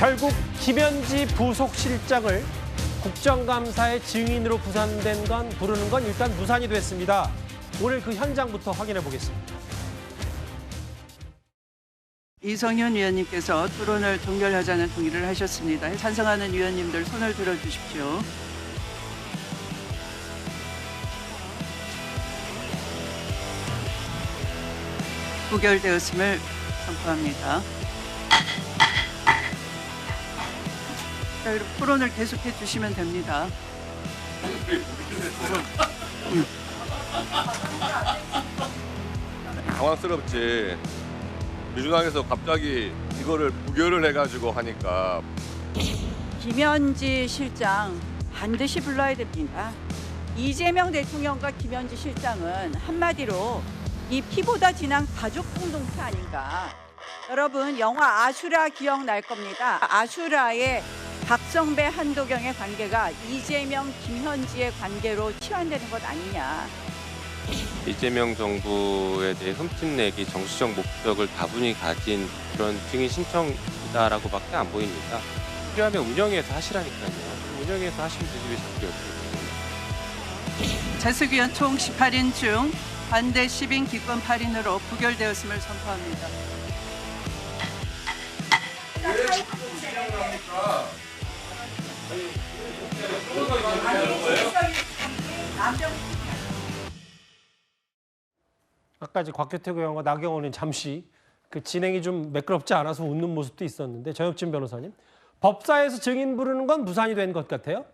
결국 김현지 부속실장을 국정감사의 증인으로 부르는 건 일단 무산이 됐습니다. 오늘 그 현장부터 확인해 보겠습니다. 이성현 위원님께서 토론을 종결하자는 동의를 하셨습니다. 찬성하는 위원님들 손을 들어주십시오. 부결되었음을 선포합니다. 자, 그럼 토론을 계속해 주시면 됩니다. 당황스럽지. 민주당에서 갑자기 이거를 부결을 해가지고 하니까. 김현지 실장 반드시 불러야 됩니다. 이재명 대통령과 김현지 실장은 한마디로 이 피보다 진한 가족 공동체 아닌가. 여러분 영화 아슈라 기억날 겁니다. 아슈라의 박성배 한도경의 관계가 이재명 김현지의 관계로 치환되는 것 아니냐. 이재명 정부에 대해 흠집내기 정치적 목적을 다분히 가진 그런 증인 신청이다라고밖에 안 보입니다. 필요하면 운영위에서 하시라니까요. 운영위에서 하시면 되지 왜 자꾸 여쭤보세요. 재수위원 총 18인 중 반대 10인 기권 8인으로 부결되었음을 선포합니다. 아까 이제 곽규택 의원과 나경원 의원 잠시 그 진행이 좀 매끄럽지 않아서 웃는 모습도 있었는데 정혁진 변호사님, 법사에서 증인 부르는 건 무산이 된 것 같아요?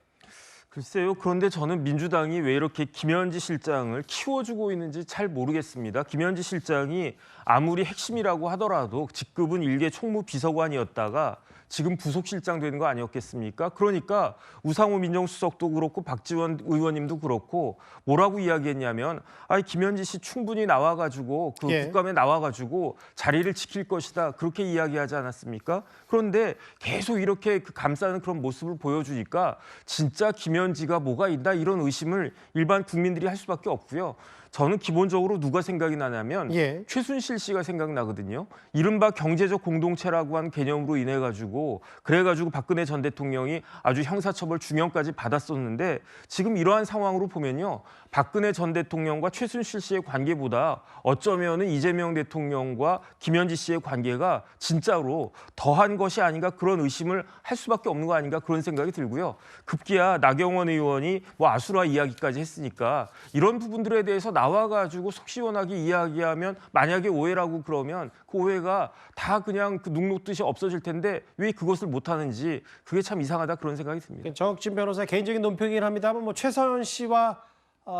글쎄요. 그런데 저는 민주당이 왜 이렇게 김현지 실장을 키워주고 있는지 잘 모르겠습니다. 김현지 실장이 아무리 핵심이라고 하더라도 직급은 일개 총무비서관이었다가 지금 부속실장 되는 거 아니었겠습니까? 그러니까 우상호 민정수석도 그렇고 박지원 의원님도 그렇고 뭐라고 이야기했냐면 김현지 씨 충분히 나와가지고 국감에 나와가지고 자리를 지킬 것이다. 그렇게 이야기하지 않았습니까? 그런데 계속 이렇게 감싸는 그런 모습을 보여주니까 진짜 김현지가 뭐가 있나 이런 의심을 일반 국민들이 할 수밖에 없고요. 저는 기본적으로 누가 생각이 나냐면 최순실 씨가 생각나거든요. 이른바 경제적 공동체라고 한 개념으로 인해 가지고 그래가지고 박근혜 전 대통령이 아주 형사처벌 중형까지 받았었는데 지금 이러한 상황으로 보면요. 박근혜 전 대통령과 최순실 씨의 관계보다 어쩌면은 이재명 대통령과 김현지 씨의 관계가 진짜로 더한 것이 아닌가 그런 의심을 할 수밖에 없는 거 아닌가 그런 생각이 들고요. 급기야 나경원 의원이 아수라 이야기까지 했으니까 이런 부분들에 대해서 나와가지고 속 시원하게 이야기하면 만약에 오해라고 그러면 그 오해가 다 그냥 눈 녹듯이 없어질 텐데 왜 그것을 못하는지 그게 참 이상하다 그런 생각이 듭니다. 정혁진 변호사의 개인적인 논평이긴 합니다만 최서연 씨와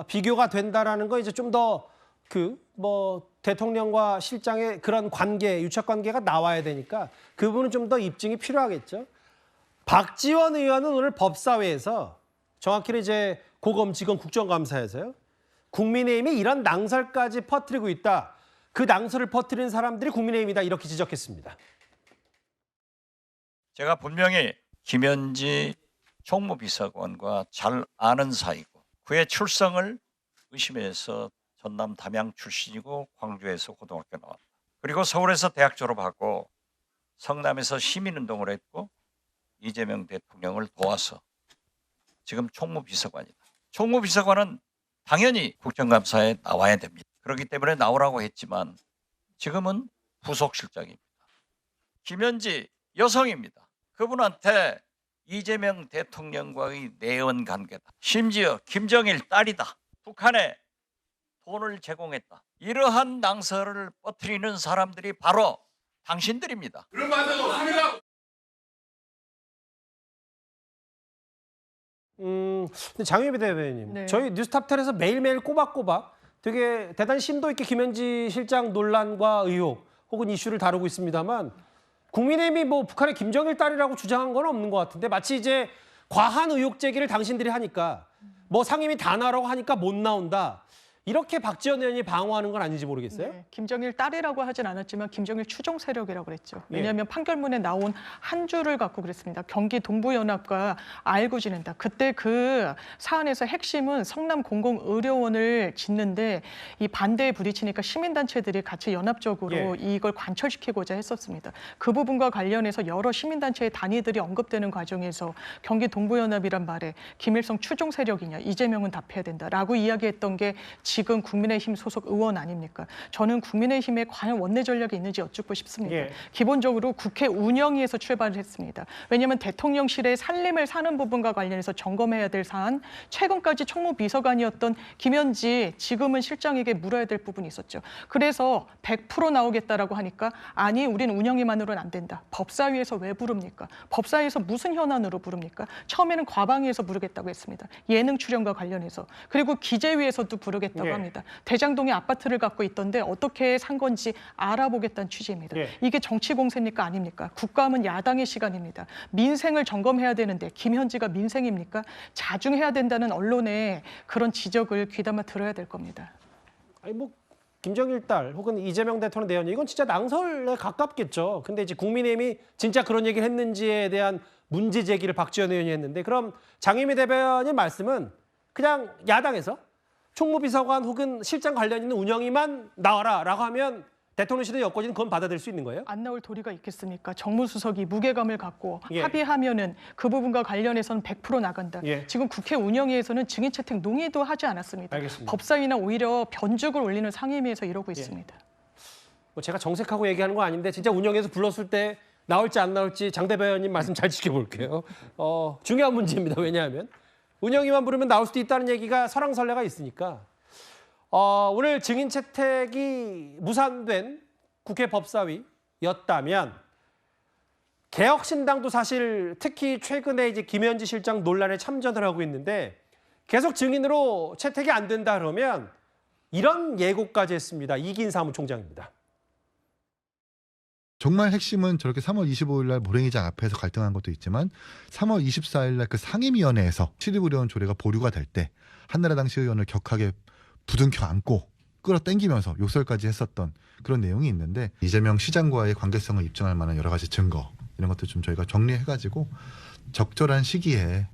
비교가 된다라는 거 이제 좀 더 대통령과 실장의 그런 관계, 유착 관계가 나와야 되니까 그 부분은 좀 더 입증이 필요하겠죠. 박지원 의원은 오늘 법사위에서 정확히는 이제 고검직원 국정감사에서요. 국민의힘이 이런 낭설까지 퍼뜨리고 있다. 그 낭설을 퍼뜨린 사람들이 국민의힘이다. 이렇게 지적했습니다. 제가 분명히 김현지 총무비서관과 잘 아는 사이고 그의 출생을 의심해서 전남 담양 출신이고 광주에서 고등학교 나왔다. 그리고 서울에서 대학 졸업하고 성남에서 시민운동을 했고 이재명 대통령을 도와서 지금 총무비서관이다. 총무비서관은 당연히 국정감사에 나와야 됩니다. 그렇기 때문에 나오라고 했지만 지금은 부속실장입니다. 김현지 여성입니다. 그분한테 이재명 대통령과의 내연 관계다. 심지어 김정일 딸이다. 북한에 돈을 제공했다. 이러한 낭설을 퍼뜨리는 사람들이 바로 당신들입니다. 그런 말도 없습니다. 근데 장유비 대변인님, 저희 뉴스탑10에서 매일매일 꼬박꼬박 되게 대단히 심도 있게 김현지 실장 논란과 의혹 혹은 이슈를 다루고 있습니다만 국민의힘이 북한의 김정일 딸이라고 주장한 건 없는 것 같은데 마치 이제 과한 의혹 제기를 당신들이 하니까 상임위 다 나라고 하니까 못 나온다. 이렇게 박지원 의원이 방어하는 건 아닌지 모르겠어요. 네, 김정일 딸이라고 하진 않았지만 김정일 추종 세력이라고 그랬죠. 예. 왜냐하면 판결문에 나온 한 줄을 갖고 그랬습니다. 경기 동부연합과 알고 지낸다. 그때 그 사안에서 핵심은 성남 공공의료원을 짓는데 이 반대에 부딪히니까 시민단체들이 같이 연합적으로 예. 이걸 관철시키고자 했었습니다. 그 부분과 관련해서 여러 시민단체의 단위들이 언급되는 과정에서 경기 동부연합이란 말에 김일성 추종 세력이냐 이재명은 답해야 된다라고 이야기했던 게 지금 국민의힘 소속 의원 아닙니까? 저는 국민의힘에 과연 원내 전략이 있는지 여쭙고 싶습니다. 예. 기본적으로 국회 운영위에서 출발을 했습니다. 왜냐하면 대통령실의 살림을 사는 부분과 관련해서 점검해야 될 사안, 최근까지 총무비서관이었던 김현지 지금은 실장에게 물어야 될 부분이 있었죠. 그래서 100% 나오겠다라고 하니까 아니 우린 운영위만으로는 안 된다. 법사위에서 왜 부릅니까? 법사위에서 무슨 현안으로 부릅니까? 처음에는 과방위에서 부르겠다고 했습니다. 예능 출연과 관련해서. 그리고 기재위에서도 부르겠다고 예. 합니다. 대장동에 아파트를 갖고 있던데 어떻게 산 건지 알아보겠다는 취지입니다. 예. 이게 정치 공세입니까 아닙니까? 국감은 야당의 시간입니다. 민생을 점검해야 되는데 김현지가 민생입니까? 자중해야 된다는 언론의 그런 지적을 귀담아 들어야 될 겁니다. 아니 뭐 김정일 딸 혹은 이재명 대통령 내연 이건 진짜 낭설에 가깝겠죠. 근데 이제 국민의힘이 진짜 그런 얘기를 했는지에 대한 문제 제기를 박지원 의원이 했는데 그럼 장유미 대변인 말씀은 그냥 야당에서 총무비서관 혹은 실장 관련 있는 운영위만 나와라라고 하면 대통령실의 여권이 그건 받아들일 수 있는 거예요? 안 나올 도리가 있겠습니까? 정무수석이 무게감을 갖고 예. 합의하면은 그 부분과 관련해서는 100% 나간다. 예. 지금 국회 운영위에서는 증인 채택 논의도 하지 않았습니다. 알겠습니다. 법사위나 오히려 변죽을 올리는 상임위에서 이러고 있습니다. 뭐 제가 정색하고 얘기하는 거 아닌데 진짜 운영에서 불렀을 때 나올지 안 나올지 장 대변인 말씀 잘 지켜볼게요. 중요한 문제입니다. 왜냐하면 운영위만 부르면 나올 수도 있다는 얘기가 설왕설래가 있으니까 오늘 증인 채택이 무산된 국회 법사위였다면 개혁신당도 사실 특히 최근에 이제 김현지 실장 논란에 참전을 하고 있는데 계속 증인으로 채택이 안 된다 그러면 이런 예고까지 했습니다. 이긴 사무총장입니다. 정말 핵심은 저렇게 3월 25일 날 모랭이장 앞에서 갈등한 것도 있지만 3월 24일 날 그 상임위원회에서 시립의료원 조례가 보류가 될 때 한나라당 시의원을 격하게 부둥켜 안고 끌어당기면서 욕설까지 했었던 그런 내용이 있는데 이재명 시장과의 관계성을 입증할 만한 여러 가지 증거 이런 것들 좀 저희가 정리해가지고 적절한 시기에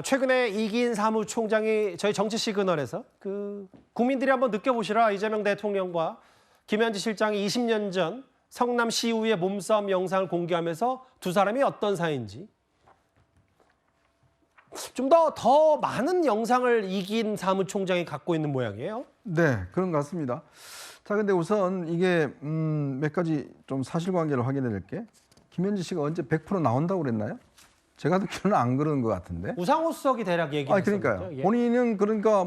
최근에 이긴 사무총장이 저희 정치 시그널에서 국민들이 한번 느껴보시라 이재명 대통령과 김현지 실장이 20년 전 성남시의회 몸싸움 영상을 공개하면서 두 사람이 어떤 사이인지 좀 더 많은 영상을 이긴 사무총장이 갖고 있는 모양이에요. 네, 그런 것 같습니다. 자, 근데 우선 이게 몇 가지 좀 사실관계를 확인해 드릴게. 김현지 씨가 언제 100% 나온다고 그랬나요? 제가 듣기로는 안 그러는 것 같은데. 우상호 수석이 대략 얘기했었죠. 그러니까요. 예. 본인은 그러니까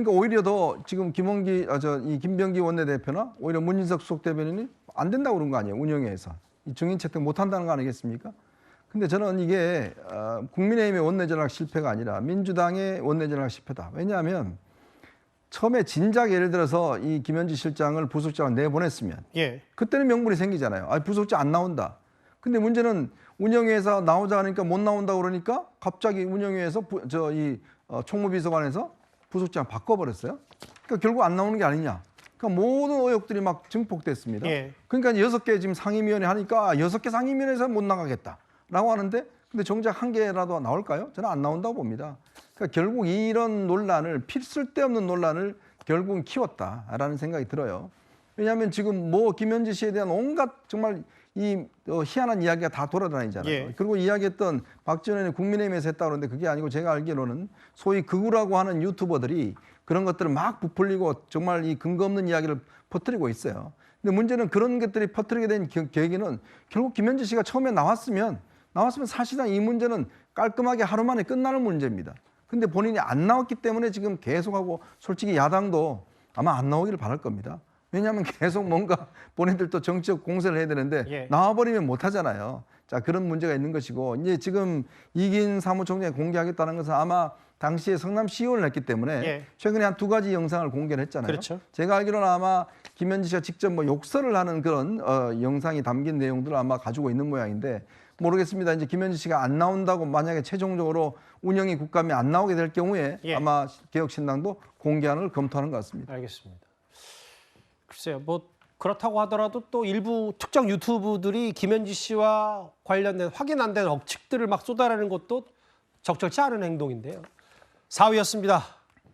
오히려 더 지금 이 김병기 원내대표나 오히려 문진석 수석 대변인이 안 된다고 그런 거 아니에요. 운영위에서. 이 증인 채택 못 한다는 거 아니겠습니까? 근데 저는 이게 국민의힘의 원내전략 실패가 아니라 민주당의 원내전략 실패다. 왜냐하면 처음에 진작 예를 들어서 이 김현지 실장을 부속장을 내보냈으면 예. 그때는 명분이 생기잖아요. 부속장 안 나온다. 근데 문제는 운영위에서 나오자 하니까 못 나온다고 그러니까 갑자기 운영위에서 총무비서관에서 부속장 바꿔버렸어요. 그러니까 결국 안 나오는 게 아니냐. 그러니까 모든 의혹들이 막 증폭됐습니다. 예. 그러니까 6개 지금 상임위원회 하니까 6개 상임위원회에서 못 나가겠다라고 하는데 근데 정작 1개라도 나올까요? 저는 안 나온다고 봅니다. 그러니까 결국 이런 논란을 쓸데없는 논란을 결국은 키웠다라는 생각이 들어요. 왜냐하면 지금 김현지 씨에 대한 온갖 정말 희한한 이야기가 다 돌아다니잖아요. 예. 그리고 이야기했던 박지원 의원이 국민의힘에서 했다고 그러는데 그게 아니고 제가 알기로는 소위 극우라고 하는 유튜버들이 그런 것들을 막 부풀리고 정말 이 근거 없는 이야기를 퍼뜨리고 있어요. 근데 문제는 그런 것들이 퍼뜨리게 된 계기는 결국 김현지 씨가 처음에 나왔으면 사실상 이 문제는 깔끔하게 하루 만에 끝나는 문제입니다. 근데 본인이 안 나왔기 때문에 지금 계속하고 솔직히 야당도 아마 안 나오기를 바랄 겁니다. 왜냐하면 계속 뭔가 본인들도 정치적 공세를 해야 되는데 예. 나와버리면 못하잖아요. 자, 그런 문제가 있는 것이고 이제 지금 이긴 사무총장이 공개하겠다는 것은 아마 당시에 성남시의원을 했기 때문에 예. 최근에 한 2가지 영상을 공개를 했잖아요. 그렇죠. 제가 알기로는 아마 김현지 씨가 직접 욕설을 하는 그런 영상이 담긴 내용들을 아마 가지고 있는 모양인데 모르겠습니다. 이제 김현지 씨가 안 나온다고 만약에 최종적으로 운영위 국감이 안 나오게 될 경우에 예. 아마 개혁신당도 공개하는 걸 검토하는 것 같습니다. 알겠습니다. 글쎄요, 뭐 그렇다고 하더라도 또 일부 특정 유튜브들이 김현지 씨와 관련된 확인 안 된 억측들을 막 쏟아내는 것도 적절치 않은 행동인데요. 4위였습니다.